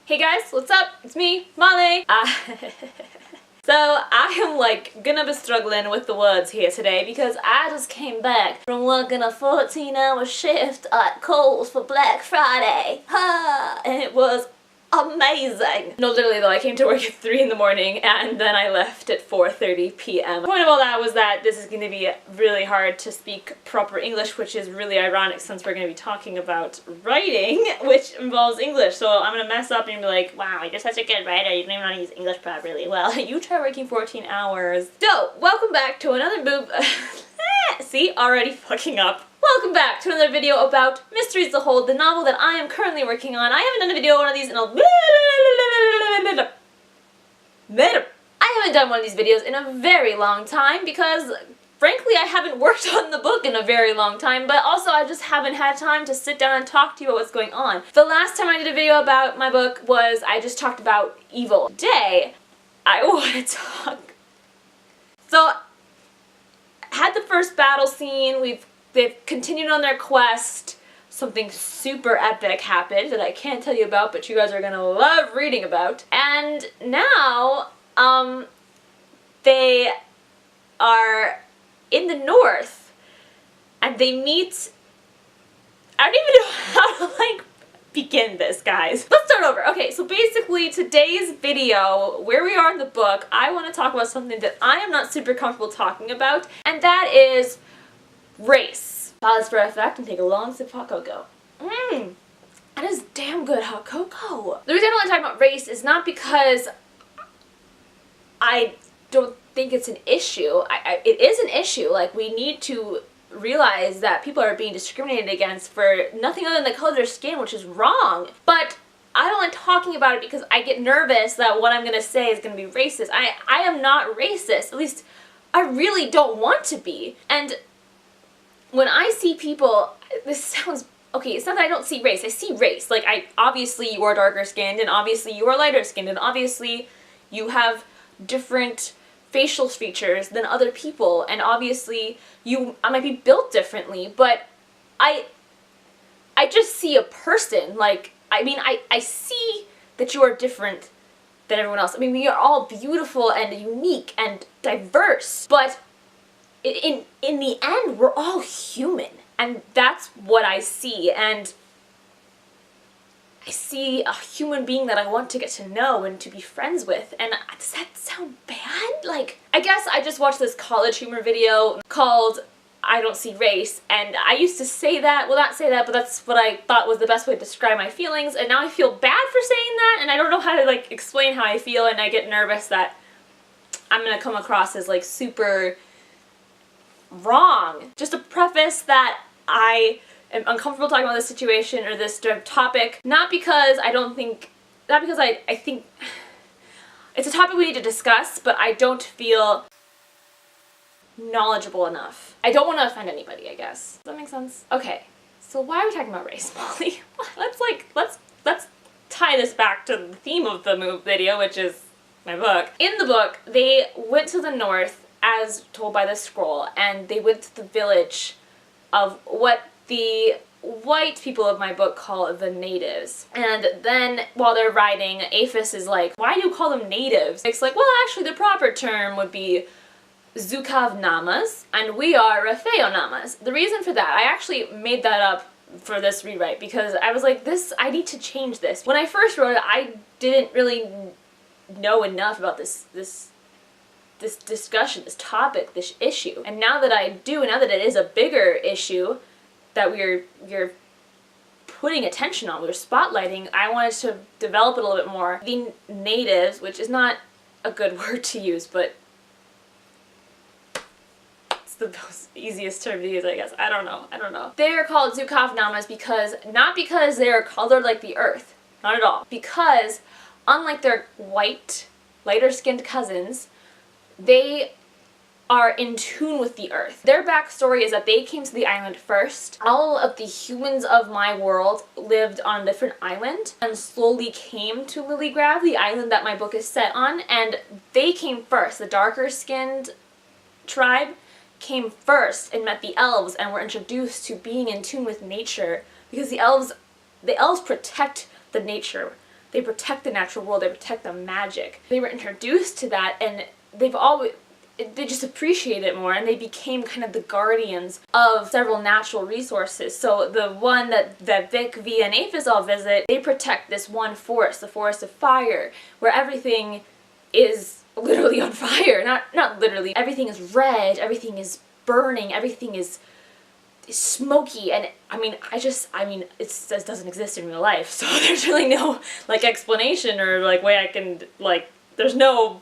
Hey guys, what's up? It's me, Molly. So I am like gonna be struggling with the words here today because I just came back from working a 14-hour shift at Kohl's for Black Friday. And it was amazing. No, literally though, I came to work at 3 in the morning and then I left at 4:30 p.m. The point of all that was that this is going to be really hard to speak proper English, which is really ironic since we're going to be talking about writing, which involves English. So I'm going to mess up and be like, wow, you're such a good writer, you don't even know how to use English properly. Well, you try working 14 hours. So, welcome back to another See, already fucking up. Welcome back to another video about Mysteries to Hold, the novel that I am currently working on. I haven't done a video on one of these in I haven't done one of these videos in a very long time because, frankly, I haven't worked on the book in a very long time, but also I just haven't had time to sit down and talk to you about what's going on. The last time I did a video about my book was I just talked about evil. Today, I want to talk. So, had the first battle scene, they've continued on their quest. Something super epic happened that I can't tell you about, but you guys are gonna love reading about. And now, they are in the north, and they meet. I don't even know how to begin this, guys. Let's start over. Okay, so basically today's video, where we are in the book, I want to talk about something that I am not super comfortable talking about, and that is race. Pause for effect and take a long sip of hot cocoa. That is damn good hot cocoa. The reason I don't want to talk about race is not because I don't think it's an issue. It is an issue. Like, we need to realize that people are being discriminated against for nothing other than the color of their skin, which is wrong. But I don't like talking about it because I get nervous that what I'm going to say is going to be racist. I am not racist. At least, I really don't want to be. And when I see people, this sounds, okay, it's not that I don't see race. I see race. Like, obviously you are darker skinned, and obviously you are lighter skinned, and obviously you have different facial features than other people, and obviously I might be built differently, but I just see a person. Like, I mean, I see that you are different than everyone else. I mean, we are all beautiful and unique and diverse, but in the end, we're all human, and that's what I see, and I see a human being that I want to get to know and to be friends with, and does that sound bad? Like, I guess I just watched this college humor video called I Don't See Race, and I used to say that, well, not say that, but that's what I thought was the best way to describe my feelings, and now I feel bad for saying that, and I don't know how to, like, explain how I feel, and I get nervous that I'm gonna come across as, like, super wrong. Just to preface that I am uncomfortable talking about this situation or this topic, not because I think it's a topic we need to discuss, but I don't feel knowledgeable enough. I don't want to offend anybody, I guess. Does that make sense? Okay, so why are we talking about race, Molly? Let's tie this back to the theme of the video, which is my book. In the book, they went to the north, as told by the scroll, and they went to the village of what the white people of my book call the natives. And then, while they're riding, Aphis is like, why do you call them natives? It's like, well, actually the proper term would be Zukav Namas, and we are Rafeo Namas. The reason for that, I actually made that up for this rewrite, because I was like, I need to change this. When I first wrote it, I didn't really know enough about this discussion, this topic, this issue. And now that I do, now that it is a bigger issue that we're putting attention on, we're spotlighting, I wanted to develop it a little bit more. The natives, which is not a good word to use, but it's the most easiest term to use, I guess. I don't know. They're called Zukav Namas not because they're colored like the earth, not at all. Because, unlike their white, lighter-skinned cousins, they are in tune with the earth. Their backstory is that they came to the island first. All of the humans of my world lived on a different island and slowly came to Lilygrave, the island that my book is set on, and they came first. The darker-skinned tribe came first and met the elves and were introduced to being in tune with nature, because the elves protect the nature. They protect the natural world, they protect the magic. They were introduced to that, and they just appreciate it more, and they became kind of the guardians of several natural resources. So the one that Vic, V, and Aphis all visit, they protect this one forest, the Forest of Fire, where everything is literally on fire. Not literally. Everything is red, everything is burning, everything is smoky, and it doesn't exist in real life, so there's really no, like, explanation or, like, way I can, like, there's no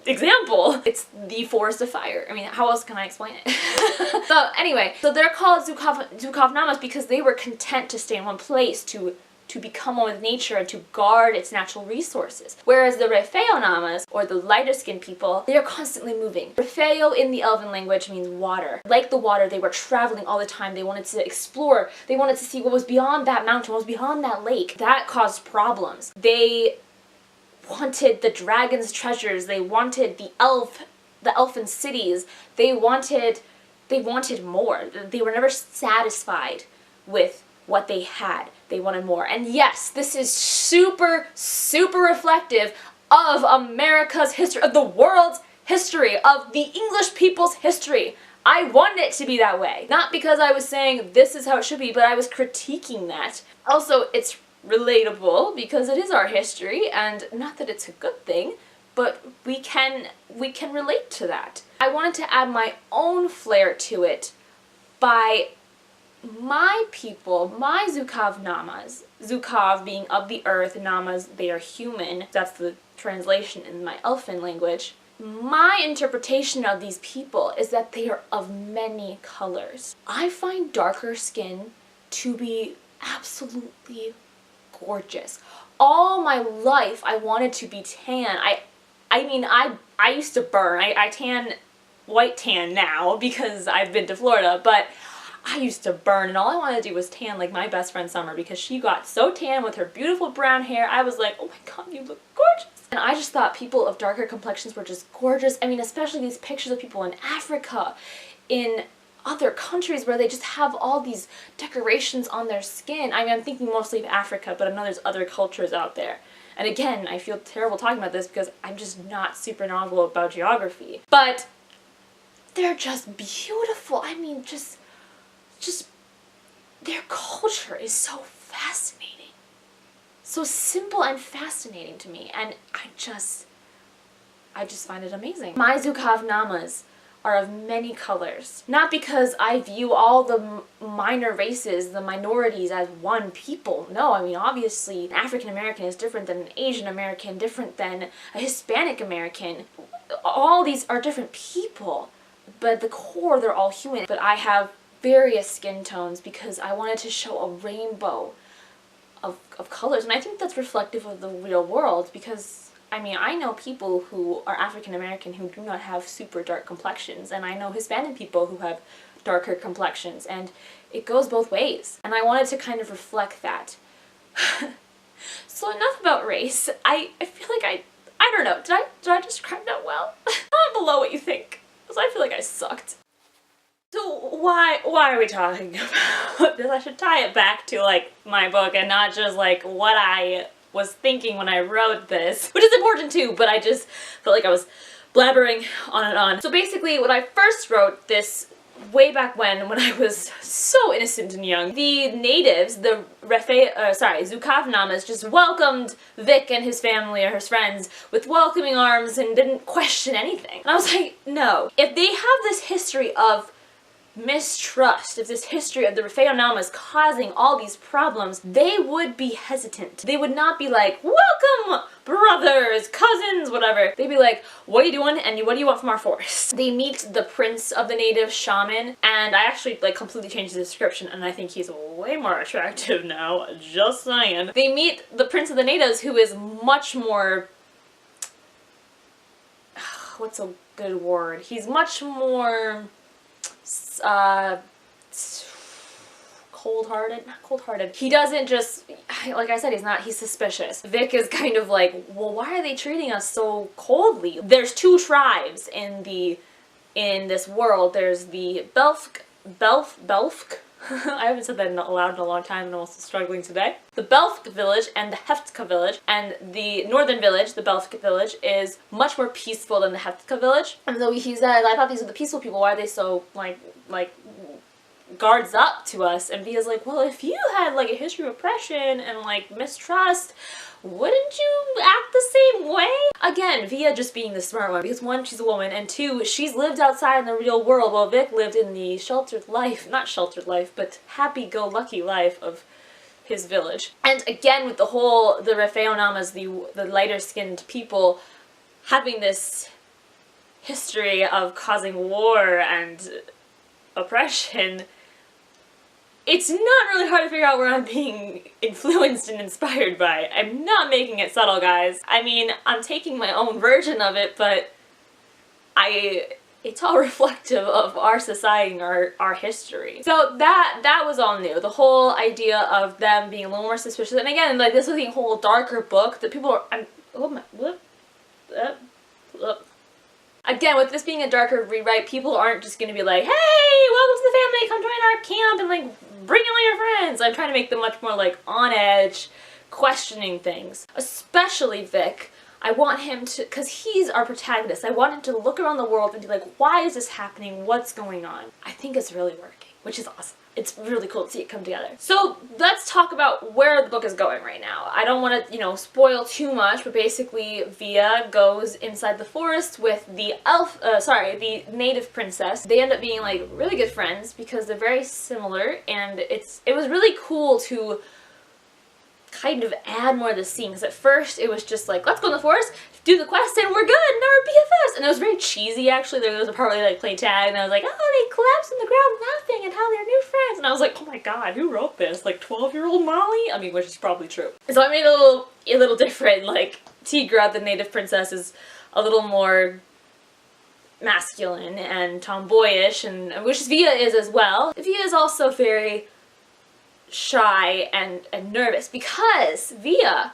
example. It's the Forest of Fire. I mean, how else can I explain it? So anyway, so they're called Zukavnamas because they were content to stay in one place, to become one with nature and to guard its natural resources. Whereas the Refeonamas, or the lighter skinned people, they are constantly moving. Refeo in the Elven language means water. Like the water, they were traveling all the time. They wanted to explore. They wanted to see what was beyond that mountain, what was beyond that lake. That caused problems. They wanted the dragon's treasures. They wanted the elfin cities. They wanted more. They were never satisfied with what they had. They wanted more. And yes, this is super, super reflective of America's history, of the world's history, of the English people's history. I wanted it to be that way. Not because I was saying this is how it should be, but I was critiquing that. Also, it's relatable because it is our history, and not that it's a good thing, but we can relate to that. I wanted to add my own flair to it by my people, my Zukavnamas, Zukav being of the earth, Namas, they are human. That's the translation in my elfin language. My interpretation of these people is that they are of many colors. I find darker skin to be absolutely gorgeous. All my life I wanted to be tan. I used to burn. I tan, white tan now because I've been to Florida, but I used to burn, and all I wanted to do was tan like my best friend Summer, because she got so tan with her beautiful brown hair. I was like, oh my god, you look gorgeous. And I just thought people of darker complexions were just gorgeous. I mean, especially these pictures of people in Africa, in other countries where they just have all these decorations on their skin. I mean, I'm thinking mostly of Africa, but I know there's other cultures out there. And again, I feel terrible talking about this because I'm just not super knowledgeable about geography. But they're just beautiful. I mean, just their culture is so fascinating. So simple and fascinating to me, and I just find it amazing. My Zukavnamas are of many colors. Not because I view all the minor races, the minorities, as one people. No, I mean, obviously, an African American is different than an Asian American, different than a Hispanic American. All these are different people, but at the core, they're all human. But I have various skin tones because I wanted to show a rainbow of colors, and I think that's reflective of the real world, because I mean, I know people who are African American who do not have super dark complexions, and I know Hispanic people who have darker complexions, and it goes both ways, and I wanted to kind of reflect that. So enough about race. I feel like I don't know, did I describe that well? Comment below what you think, because I feel like I sucked. So why are we talking about this? I should tie it back to, like, my book and not just, like, what I was thinking when I wrote this, which is important too, but I just felt like I was blabbering on and on. So basically, when I first wrote this way back when I was so innocent and young, the natives, the Zukavnamas, just welcomed Vic and his family or his friends with welcoming arms and didn't question anything. And I was like, no. If they have this history of mistrust, if this history of the Refeonamas causing all these problems, they would be hesitant. They would not be like, welcome, brothers, cousins, whatever. They'd be like, what are you doing and what do you want from our forest? They meet the prince of the native shaman, and I actually, like, completely changed the description, and I think he's way more attractive now, just saying. They meet the prince of the natives, who is much more, what's a good word? He's much more cold-hearted? Not cold-hearted. He doesn't just, like I said, he's suspicious. Vic is kind of like, well, why are they treating us so coldly? There's two tribes in this world. There's the Belfk, I haven't said that aloud in a long time and I'm also struggling today. The Belfk village and the Heftka village, and the northern village, the Belfk village, is much more peaceful than the Heftka village. And so he says, I thought these are the peaceful people, why are they so, like guards up to us? And Via's like, well, if you had like a history of oppression and like mistrust, wouldn't you act the same way? Again, Via just being the smart one, because one, she's a woman, and two, she's lived outside in the real world, while Vic lived in the sheltered life, not sheltered life, but happy-go-lucky life of his village. And again, with the Refeonamas, the lighter-skinned people, having this history of causing war and oppression, it's not really hard to figure out where I'm being influenced and inspired by. I'm not making it subtle, guys. I mean, I'm taking my own version of it, but it's all reflective of our society and our history. So that was all new. The whole idea of them being a little more suspicious. And again, like, this was a whole darker book that people are... Again, with this being a darker rewrite, people aren't just going to be like, hey, welcome to the family, come join our camp, and like, bring all your friends. I'm trying to make them much more like on edge, questioning things. Especially Vic. I want him to, because he's our protagonist, I want him to look around the world and be like, why is this happening? What's going on? I think it's really working, which is awesome. It's really cool to see it come together. So let's talk about where the book is going right now. I don't want to, spoil too much, but basically Via goes inside the forest with the the native princess. They end up being like really good friends because they're very similar, and it was really cool to kind of add more of the scene, because at first it was just like, let's go in the forest, do the quest, and we're good, and we're BFFs. And it was very cheesy, actually. There was a part where they like play tag, and I was like, oh, they collapsed on the ground laughing and how they're new friends. And I was like, oh my god, who wrote this? Like 12-year-old Molly? I mean, which is probably true. So I made it a little different. Like, Tigra, the native princess, is a little more masculine and tomboyish, and which Via is as well. Via is also very shy and nervous because Via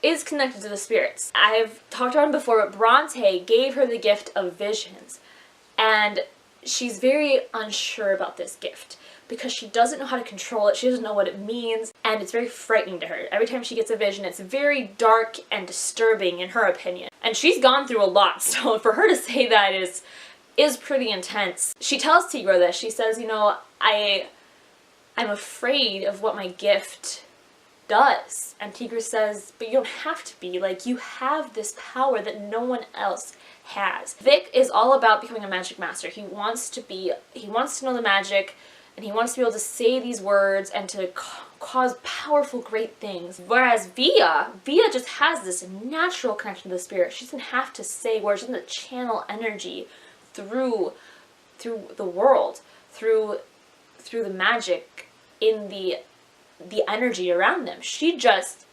is connected to the spirits. I've talked about it before, but Bronte gave her the gift of visions, and she's very unsure about this gift because she doesn't know how to control it, she doesn't know what it means, and it's very frightening to her. Every time she gets a vision, it's very dark and disturbing in her opinion. And she's gone through a lot, so for her to say that is pretty intense. She tells Tigra this. She says, I'm afraid of what my gift does. And Tigra says, but you don't have to be. Like, you have this power that no one else has. Vic is all about becoming a magic master. He wants to know the magic, and he wants to be able to say these words and to cause powerful, great things. Whereas Via just has this natural connection to the spirit. She doesn't have to say words. She doesn't channel energy through the world, through the magic in the energy around them. She just,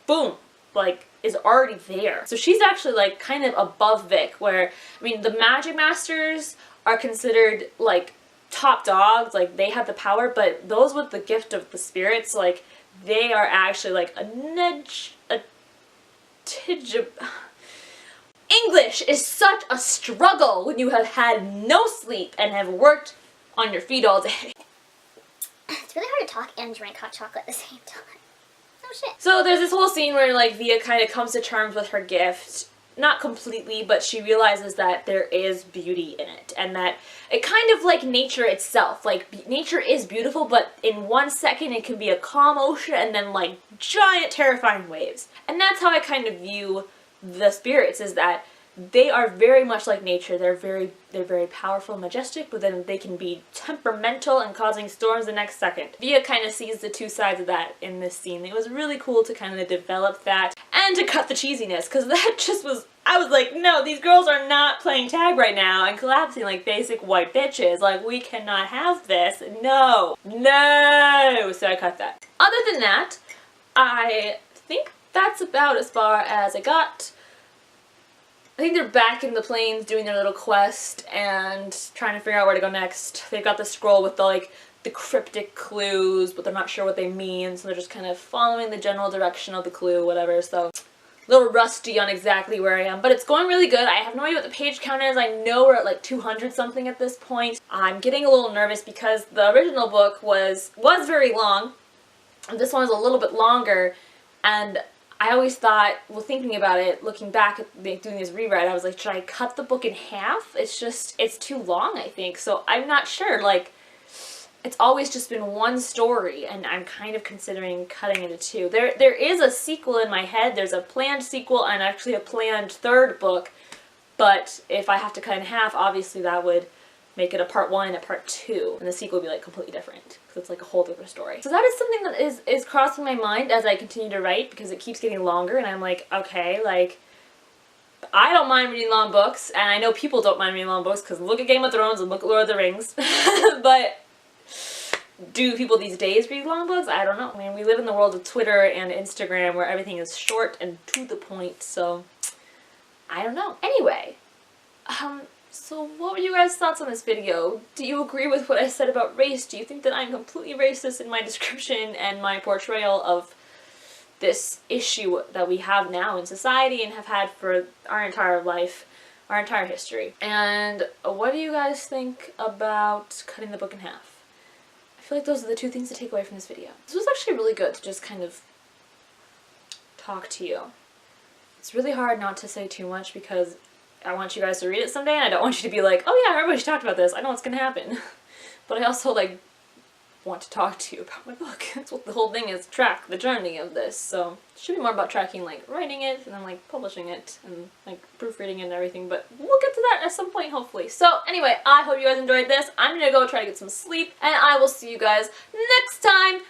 boom, like, is already there. So she's actually like kind of above Vic, where, I mean, the magic masters are considered like top dogs, like they have the power, but those with the gift of the spirits, like, they are actually like English is such a struggle when you have had no sleep and have worked on your feet all day. It's really hard to talk and drink hot chocolate at the same time. Oh shit. So there's this whole scene where like Via kind of comes to terms with her gift. Not completely, but she realizes that there is beauty in it, and that it kind of like nature itself. Like, nature is beautiful, but in 1 second it can be a calm ocean and then like giant terrifying waves. And that's how I kind of view the spirits, is that they are very much like nature. They're very powerful and majestic, but then they can be temperamental and causing storms the next second. Via kind of sees the two sides of that in this scene. It was really cool to kind of develop that and to cut the cheesiness, because that just was, I was like, no, these girls are not playing tag right now and collapsing like basic white bitches. Like, we cannot have this. No. No! So I cut that. Other than that, I think that's about as far as I got. I think they're back in the plains doing their little quest and trying to figure out where to go next. They've got the scroll with the cryptic clues, but they're not sure what they mean, so they're just kind of following the general direction of the clue, whatever. So, a little rusty on exactly where I am, but it's going really good. I have no idea what the page count is. I know we're at like 200 something at this point. I'm getting a little nervous because the original book was very long, and this one is a little bit longer, and I always thought, well, thinking about it, looking back at doing this rewrite, I was like, should I cut the book in half? It's too long, I think, so I'm not sure, like, it's always just been one story, and I'm kind of considering cutting into two. There is a sequel in my head. There's a planned sequel and actually a planned third book, but if I have to cut in half, obviously that would make it a part 1 and a part 2, and the sequel would be like completely different, because it's like a whole different story. So that is something that is crossing my mind as I continue to write, because it keeps getting longer, and I'm like, okay, like, I don't mind reading long books, and I know people don't mind reading long books, because look at Game of Thrones and look at Lord of the Rings, but do people these days read long books? I don't know. I mean, we live in the world of Twitter and Instagram where everything is short and to the point, so I don't know. Anyway, so what were you guys' thoughts on this video? Do you agree with what I said about race? Do you think that I'm completely racist in my description and my portrayal of this issue that we have now in society and have had for our entire life, our entire history? And what do you guys think about cutting the book in half? I feel like those are the two things to take away from this video. This was actually really good to just kind of talk to you. It's really hard not to say too much because I want you guys to read it someday and I don't want you to be like, oh yeah, I remember she talked about this, I know what's gonna happen. But I also like want to talk to you about my book. That's what the whole thing is, track the journey of this. So it should be more about tracking like writing it and then like publishing it and like proofreading it and everything, but we'll get to that at some point hopefully. So anyway, I hope you guys enjoyed this. I'm gonna go try to get some sleep and I will see you guys next time.